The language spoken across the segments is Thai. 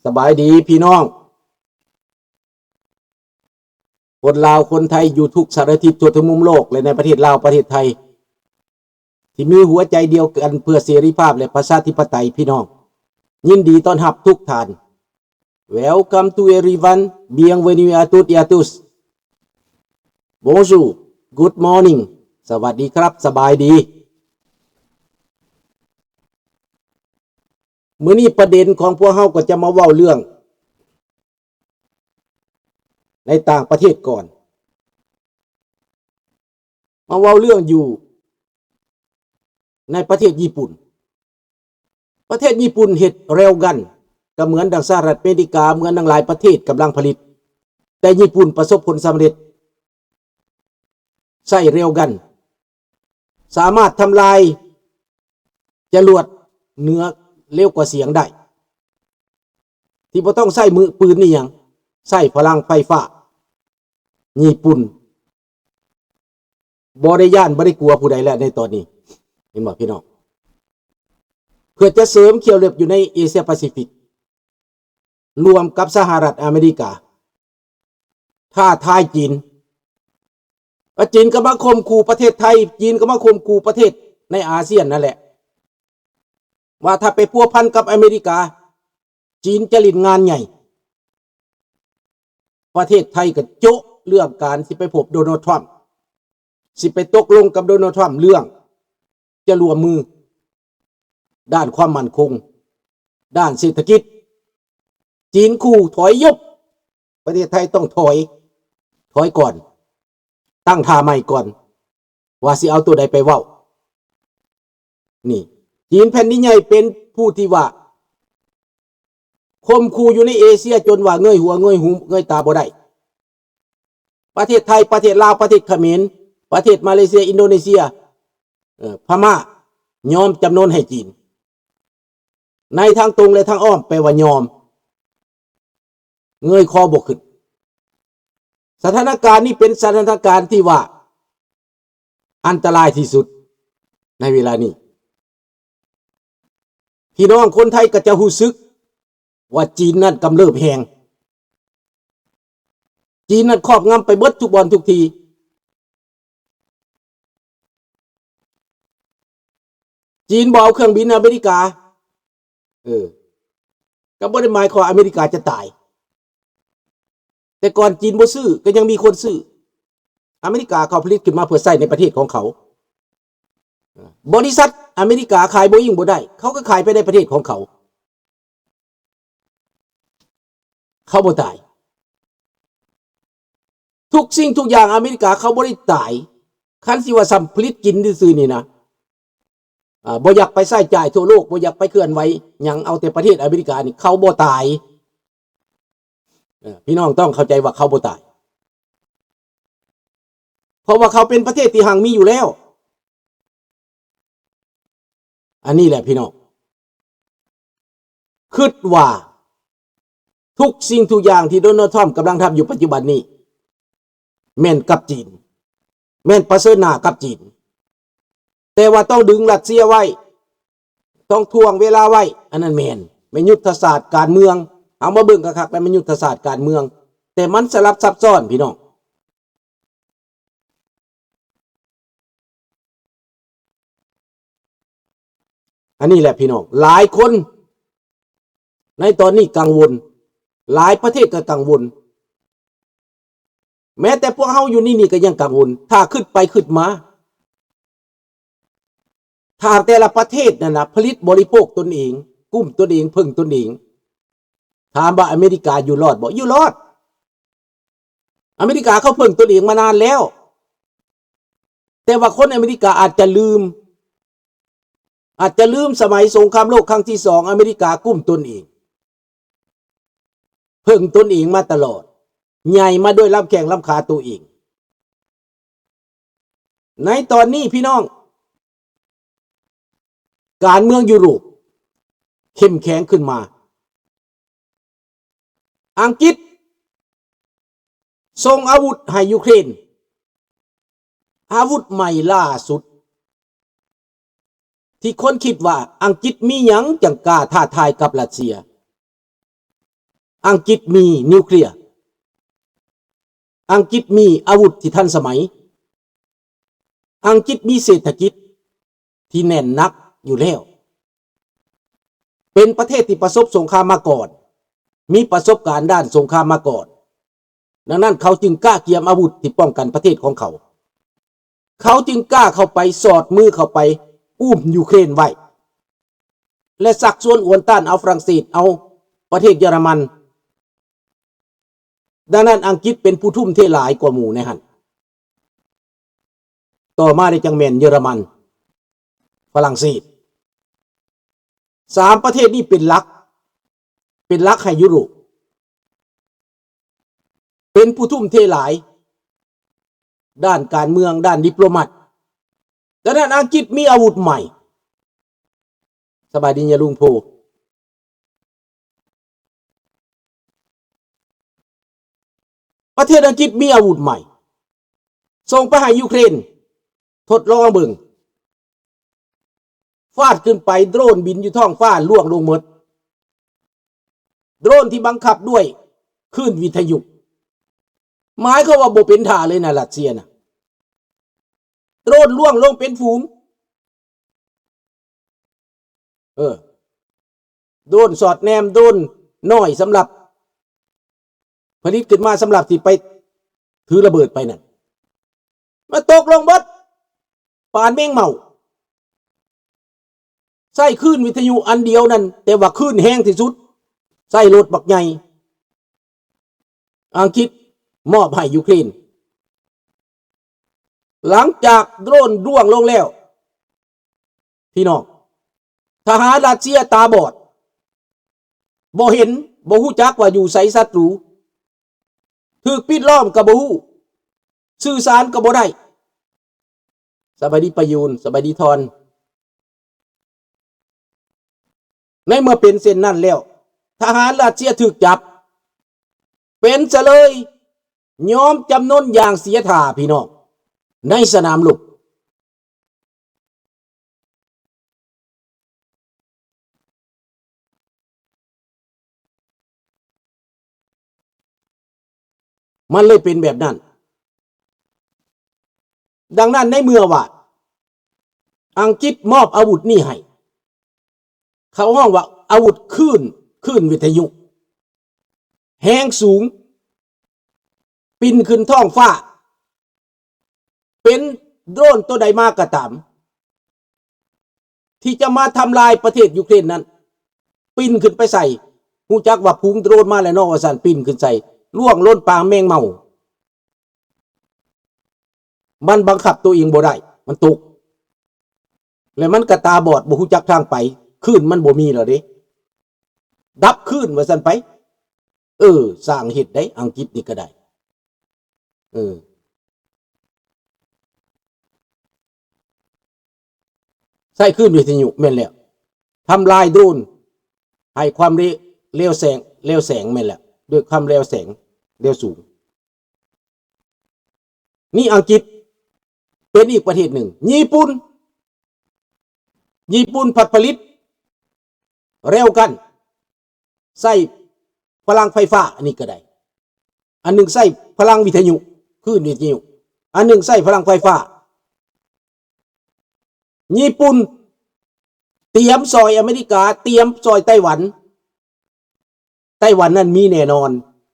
สบายดีพี่น้องคนลาวคนไทยอยู่ทุกสารทิศทั่วทุกมุมโลกและในประเทศลาวประเทศไทยที่มีหัวใจเดียวกันเพื่อเสรีภาพและประชาธิปไตยพี่น้องยินดีต้อนรับทุกท่าน Welcome to everyone bienvenue à tous et à tous Bonjour Good morning สวัสดีครับสบายดีมื้อนี้ประเด็นของพวกเฮาก็จะมาเว้าเรื่องในต่างประเทศก่อนมาเว้าเรื่องอยู่ในประเทศญี่ปุ่นประเทศญี่ปุ่นเฮ็ดเร็วกันก็เหมือนดังสหรัฐอเมริกาเหมือนดังหลายประเทศกำลังผลิตแต่ญี่ปุ่นประสบผลสำเร็จใช้เร็วกันสามารถทำลายจรวดเหนือเร็วกว่าเสียงได้ที่บ่ต้องใช้มือปืนนี่หยังใช้พลังไฟฟ้าญี่ปุ่นบ่ได้ย่านบ่ได้กลัวผู้ใดแล้วในตอนนี้เห็นบ่พี่น้องเพื่อจะเสริมเกี่ยวเล็บอยู่ในเอเชียแปซิฟิกรวมกับสหรัฐอเมริกาท้าทายจีนจีนก็มาข่มขู่ประเทศไทยจีนก็มาข่มขู่ประเทศในอาเซียนนั่นแหละว่าถ้าไปพัวพันกับอเมริกาจีนจะเล่นงานใหญ่ประเทศไทยก็โจ๊ะเรื่องการสิไปพบโดนัลด์ทรัมป์สิไปตกลงกับโดนัลด์ทรัมป์เรื่องจะรวมมือด้านความมั่นคงด้านเศรษฐกิจจีนขู่ถอยยุบประเทศไทยต้องถอยก่อนตั้งท่าใหม่ก่อนว่าสิเอาตัวใดไปเว้านี่จีนแผ่นดินใหญ่เป็นผู้ที่ว่าข่มขู่อยู่ในเอเชียจนว่าเงยหัวเงยหูเงยตาบ่ได้ประเทศไทยประเทศลาวประเทศเขมรประเทศมาเลเซียอินโดนีเซียพม่ายอมจำนนให้จีนในทางตรงและทางอ้อมแปลว่ายอมเงยคอบ่ขึ้นสถานการณ์นี้เป็นสถานการณ์ที่ว่าอันตรายที่สุดในเวลานี้พี่น้องคนไทยก็จะรู้สึกว่าจีนนั้นกำเริบแหงจีนนั้นครอบงำไปเบิดทุกบอนทุกทีจีนบ่เอาเครื่องบินอเมริกาก็บ่ได้หมายความอเมริกาจะตายแต่ก่อนจีนบ่ซื้อก็ยังมีคนซื้ออเมริกาเขาผลิตขึ้นมาเพื่อใช้ในประเทศของเขาบริษัทอเมริกาขายโบอิ้งบ่ได้เขาก็ขายไปในประเทศของเขาบ่ตายทุกสิ่งทุกอย่างอเมริกาเขาบ่ได้ตายคันสิว่าสัมผลิตกินซื่อๆนี่นะบ่อยากไปใช้จ่ายทั่วโลกบ่อยากไปเคลื่อนไหวหยังเอาแต่ประเทศอเมริกานี่เขาบ่ตายพี่น้องต้องเข้าใจว่าเขาบ่ตายเพราะว่าเขาเป็นประเทศที่หังมีอยู่แล้วอันนี้แหละพี่น้องคิดว่าทุกสิ่งทุกอย่างที่โดนัลด์ทรัมป์กำลังทำอยู่ปัจจุบันนี้แม่นกับจีนแม่นประเสริฐหน้ากับจีนแต่ว่าต้องดึงรัสเซียไว้ต้องทวงเวลาไว้อันนั้นแม่นไม่ยุทธศาสตร์การเมืองเอามาเบิ่งคักๆแล้วมันยุทธศาสตร์การเมืองแต่มันสลับซับซ้อนพี่น้องอันนี้แหละพี่น้องหลายคนในตอนนี้กังวลหลายประเทศก็กังวลแม้แต่พวกเฮาอยู่นี่ก็ยังกังวลถ้าขึ้นไปขึ้นมาถ้าแต่ละประเทศนั่นนะผลิตบริโภคตนเองกุ้มตนเองพึ่งตนเองถามว่าอเมริกาอยู่รอดบ่อยู่รอดอเมริกาเขาพึ่งตนเองมานานแล้วแต่ว่าคนอเมริกาอาจจะลืมสมัยสงครามโลกครั้งที่2อเมริกากุ้มตนเองพึ่งตนเองมาตลอดใหญ่มาด้วยลำแข้งลำขาตัวเองในตอนนี้พี่น้องการเมืองยุโรปเข้มแข็งขึ้นมาอังกฤษส่งอาวุธให้ยูเครนอาวุธใหม่ล่าสุดที่คนคิดว่าอังกฤษมีหยังจังกล้าท้าทายกับรัสเซีย อังกฤษมีนิวเคลียร์อังกฤษมีอาวุธที่ทันสมัยอังกฤษมีเศรษฐกิจที่แน่นหนักอยู่แล้วเป็นประเทศที่ประสบสงครามมาก่อนมีประสบการณ์ด้านสงครามมาก่อนดังนั้นเขาจึงกล้าเกียมอาวุธที่ป้องกันประเทศของเขาเขาจึงกล้าเข้าไปสอดมือเข้าไปอุ้มยูเครนไว้และสักส่วนอวนต้านเอาฝรั่งเศสเอาประเทศเยอรมันดังนั้นอังกฤษเป็นผู้ทุ่มเทหลายกว่าหมู่ในหันต่อมาได้จังแม่นเยอรมันฝรั่งเศส3ประเทศนี้เป็นหลักให้ยุโรปเป็นผู้ทุ่มเทหลายด้านการเมืองด้านดิปโลมาตดังนั้นอังกฤษมีอาวุธใหม่สบายดีอย่าลุงโพประเทศอังกฤษมีอาวุธใหม่ส่งไปให้ยูเครนทดลองเบิ่งฟาดขึ้นไปโดรนบินอยู่ท้องฟ้าล่วงลงหมดโดรนที่บังคับด้วยคลื่นวิทยุหมายเขาว่าบ่เป็นท่าเลยนะรัสเซียนะโดรนล่วงลงเป็นฝูงโดรนสอดแนมโดรนน้อยสำหรับผลิตขึ้นมาสำหรับที่ไปถือระเบิดไปนั่นมาตกลงบดปานแมงเมาใส่คลื่นวิทยุอันเดียวนั่นแต่ว่าคลื่นแห้งที่สุดใส่รถบักใหญ่อังกฤษมอบให้ยูเครนหลังจากโดรนร่วงลงแล้วพี่น้องทหารรัสเซียตาบอดบ่เห็นบ่ฮู้จักว่าอยู่ไสศัตรูถูกปิดล้อมก็บ่ฮู้สื่อสารก็บ่ได้สบายดีประยูนสบายดีทอนในเมื่อเป็นเส้นนั้นแล้วทหารรัสเซียถูกจับเป็นซะเลยยอมจำนนอย่างเสียท่าพี่น้องในสนามรบมันเลยเป็นแบบนั้นดังนั้นในเมื่อว่าอังกฤษมอบอาวุธนี่ให้เขาห้องว่าอาวุธคลื่นวิทยุแห้งสูงปินขึ้นท้องฟ้าเป็นโดรนตัวใดมากก็ตามที่จะมาทำลายประเทศยูเครนนั้นปินขึ้นไปใส่ฮู้จักว่าพุงโดรนมาแล้วนอกว่าสั่นปินขึ้นใส่ล่วงล้นปางแมงเมามันบังคับตัวเองบ่ได้มันตกแล้วมันกระตาบอดบ่ฮู้จักทางไปคลื่นมันบ่มีแล้วเด้ดับคลื่นว่าซั่นไปสร้างเฮ็ดได้อังกฤษนี่ก็ได้ใส่คลื่นวิทยุแม่นแล้วทำลายโดรนให้ความเร็วแสงแม่นแล้วด้วยความเร็วแสงเร็วสูงนี่อังกฤษเป็นอีกประเทศหนึ่งญี่ปุ่นผลิตเร็วกันใส่พลังไฟฟ้าอันนี้ก็ได้อันหนึ่งใส่พลังวิทยุคลื่นวิทยุอันหนึ่งใส่พลังไฟฟ้าญี่ปุ่นเตรียมซอยอเมริกาเตรียมซอยไต้หวันนั่นมีแน่นอน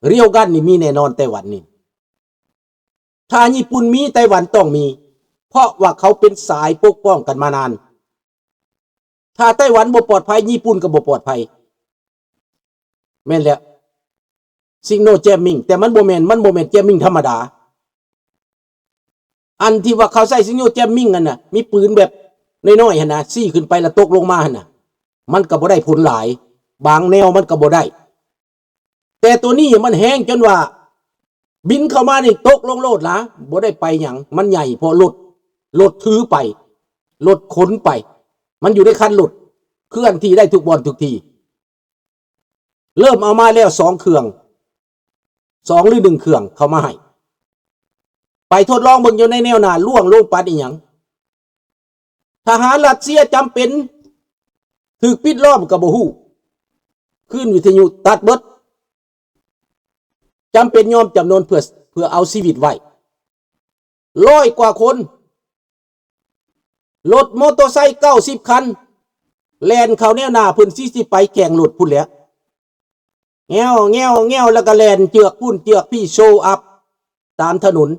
เรียวกันนี่มีแน่นอนไต้หวันนี่ถ้าญี่ปุ่นมีไต้หวันต้องมีเพราะว่าเขาเป็นสายปกป้องกันมานานถ้าไต้หวันบ่ปลอดภัยญี่ปุ่นก็บ่ปลอดภัยแม่นแล้วซิงโนแจมมิงแต่มันบ่แม่นแจมมิงธรรมดาอันที่ว่าเขาใส่ซิงโนแจมมิงกันน่ะมีปืนแบบน้อยๆหั่นน่ะซี่ขึ้นไปแล้วตกลงมาหั่นน่ะมันก็บ่ได้ผลหลายบางแนวมันก็บ่ได้แต่ตัวนี้มันแห้งจนว่าบินเข้ามานี่ตกลงโลดละบ่ได้ไปหยังมันใหญ่พอรถถือไปรถขนไปมันอยู่ในคันรถเคลื่อนที่ได้ทุกบอนทุกทีเริ่มเอามาแล้ว2เครื่อง2หรือ1เครื่องเข้ามาให้ไปทดลองเบิ่งอยู่ในแนวหน้าล่วงลงปานอีหยังทหารรัสเซียจำเป็นถูกปิดล้อมก็บ่ฮู้คลื่นวิทยุตัดเบิด จำเป็นยอมจำนวนเพื่อเอาชีวิตไว้100 กว่าคนรถมอเตอร์ไซค์90 คันแล่นเข้าแนวหน้าเพิ่นสิไปแข่งรถพุ่นแหล้วแง่วแล้วก็แล่นเจือกพุ่นเจือกพี่โชว์อัพตามถนน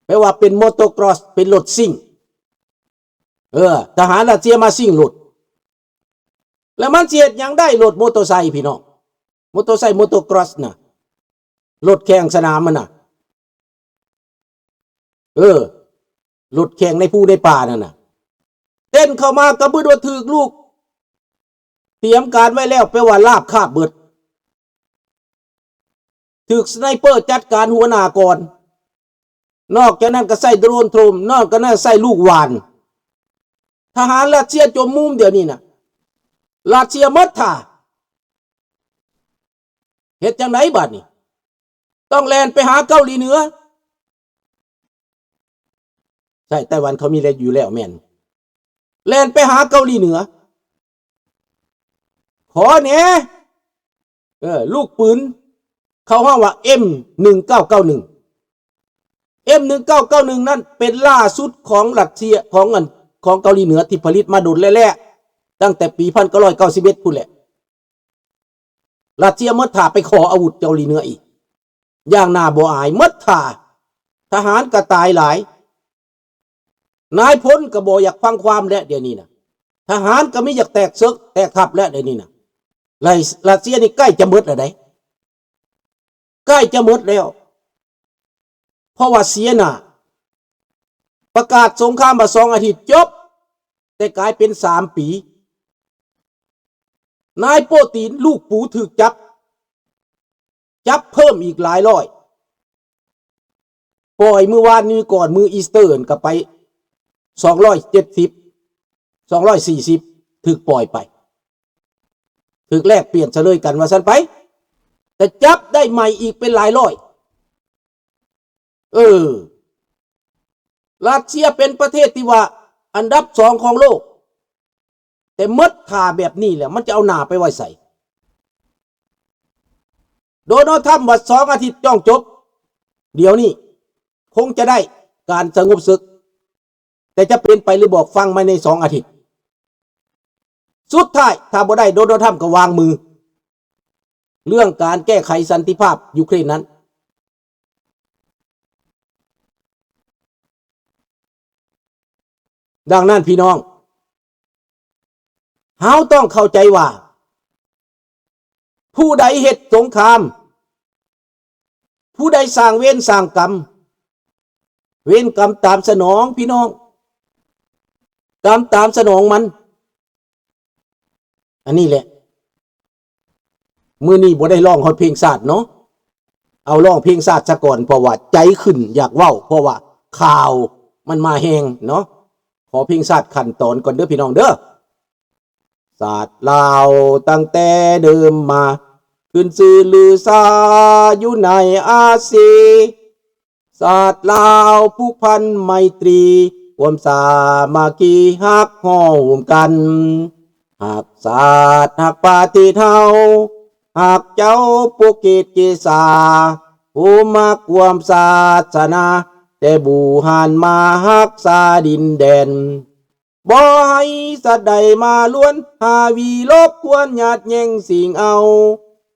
แปลว่าเป็นมอเตอร์ครอสเป็นรถซิ่งทหารรัสเซียมาซิ่งรถแล้วมันเสียดยังได้รถมอเตอร์ไซค์พี่น้องมอเตอร์ไซค์มอเตอร์ครอสน่ะรถแข่งสนามมันน่ะรถแข่งในภูในป่านั่นน่ะเต้นเข้ามากระบือว่าถือลูกเตรียมการไว้แล้วแปลว่าลาบคาบเบิดถือสไนเปอร์จัดการหัวหน้าก่อนนอกจากนั้นก็ใส่โดรนโทรมนอกจากนั้นใส่ลูกหวานทหารรัสเซียจมมุมเดี๋ยวนี้น่ะรัสเซียมัดท่าเฮ็ดจังไหนบัดนี้ต้องแล่นไปหาเกาหลีเหนือใช่ไต้หวันเขามีอะไรอยู่แล้วแม่นแล่นไปหาเกาหลีเหนือขอเนี่ยลูกปืนเขาห้องว่า M1991 นั่นเป็นล่าสุดของรัสเซียของเกาหลีเหนือที่ผลิตมาโดนแล่ๆตั้งแต่ปี1991พุ่นแหละรัสเซียมัดท่าไปขออาวุธเกาหลีเหนืออีกอย่างน่าบ่อายมัดท่าทหารก็ตายหลายนายพลก็บ่อยากฟังความแล้วเดี๋ยวนี้นะทหารก็ไม่อยากแตกซึกแตกทัพแล้วเดี๋ยวนี้นะรัสเซียนี่ใกล้จะหมดแล้วได้ใกล้จะหมดแล้วเพราะว่าเสียหน้าประกาศสงครามมา2 อาทิตย์จบแต่กลายเป็น3 ปีนายโปตินลูกปูถูกจับเพิ่มอีกหลายร้อยปล่อยมือวานนี้ก่อนมืออีสเตอร์ก็ไป270 240ถูกปล่อยไปถูกแลกเปลี่ยนเฉลยกันว่าซั่นไปแต่จับได้ใหม่อีกเป็นหลายร้อยรัสเซียเป็นประเทศที่ว่าอันดับ2ของโลกแต่มัดท่าแบบนี้แหละมันจะเอาหน้าไปไว้ใส่โดนัลด์ทรัมป์ว่า2 อาทิตย์จ้องจบเดี๋ยวนี้คงจะได้การสงบศึกแต่จะเป็นไปหรือบอกฟังมาใน2 อาทิตย์สุดท้ายถ้าบ่ได้โดนัลด์ทรัมป์ก็วางมือเรื่องการแก้ไขสันติภาพยูเครนนั้นดังนั้นพี่น้องเฮาต้องเข้าใจว่าผู้ใดเฮ็ดสงครามผู้ใดสร้างเวรสร้างกรรมเวรกรรมตามสนองพี่น้องกรรมตามสนองมันอันนี้แหละมื้อนี้บ่ได้ร้องฮอดเพลงชาติเนาะเอาร้องเพลงชาติซะก่อนเพราะว่าใจขึ้นอยากเว้าเพราะว่าข่าวมันมาแฮงเนาะขอเพลงชาติขั้นตอนก่อนเด้อพี่น้องเด้อศาสตร์ลาวตั้งแต่เดิมมาขึ้นชื่อลือซาอยู่ในอาเซียนศาสตร์ลาวผูกพันไมตรีความสามัคคีฮักห้อมกันหักศาสตร์หักปาฏิเฮาหักเจ้าปุกิจกิสาผู้มักความศาสนาแต่บูหานมาฮักษาดินแดนบ่ให้สัตว์ใดมาล้วนหาวีลบควรหยาดแย่งสิ่งเอา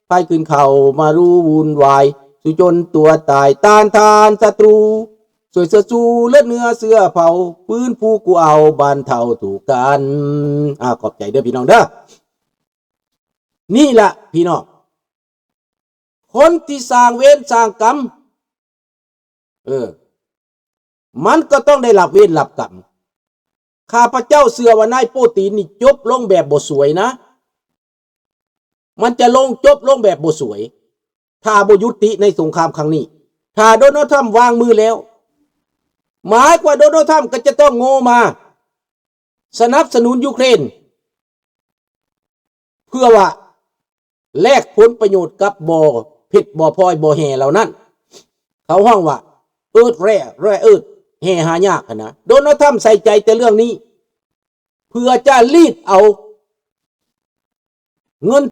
ไปขึ้นเข้ามารู้วุ่นวายสุจนตัวตายต้านทานศัตรูสวยเสื้อสู้เลือดเนื้อเสื้อเผาปืนผู้กูเอาบานเท่าถูกกันขอบใจเด้อพี่น้องเด้อนี่แหละพี่น้องคนที่สร้างเวรสร้างกรรมมันก็ต้องได้รับเวรรับกรรมข้าพเจ้าเชื่อว่านายโปตินนี่จบลงแบบบ่สวยนะมันจะจบลงแบบบ่สวยถ้าบ่ยุติในสงครามครั้งนี้ถ้าโดนัลด์ทรัมป์วางมือแล้วหมายกว่าโดนัลด์ทรัมป์ก็จะต้องโง่มาสนับสนุนยูเครนเพื่อว่าแลกผลประโยชน์กับบ่ผิดบ่พลอยบ่แห่เหล่านั้นเขาห้องว่าแร่แห่หายากนะโดนัลด์ทรัมป์ใส่ใจแต่เรื่องนี้เพื่อจะรีดเอาเงิน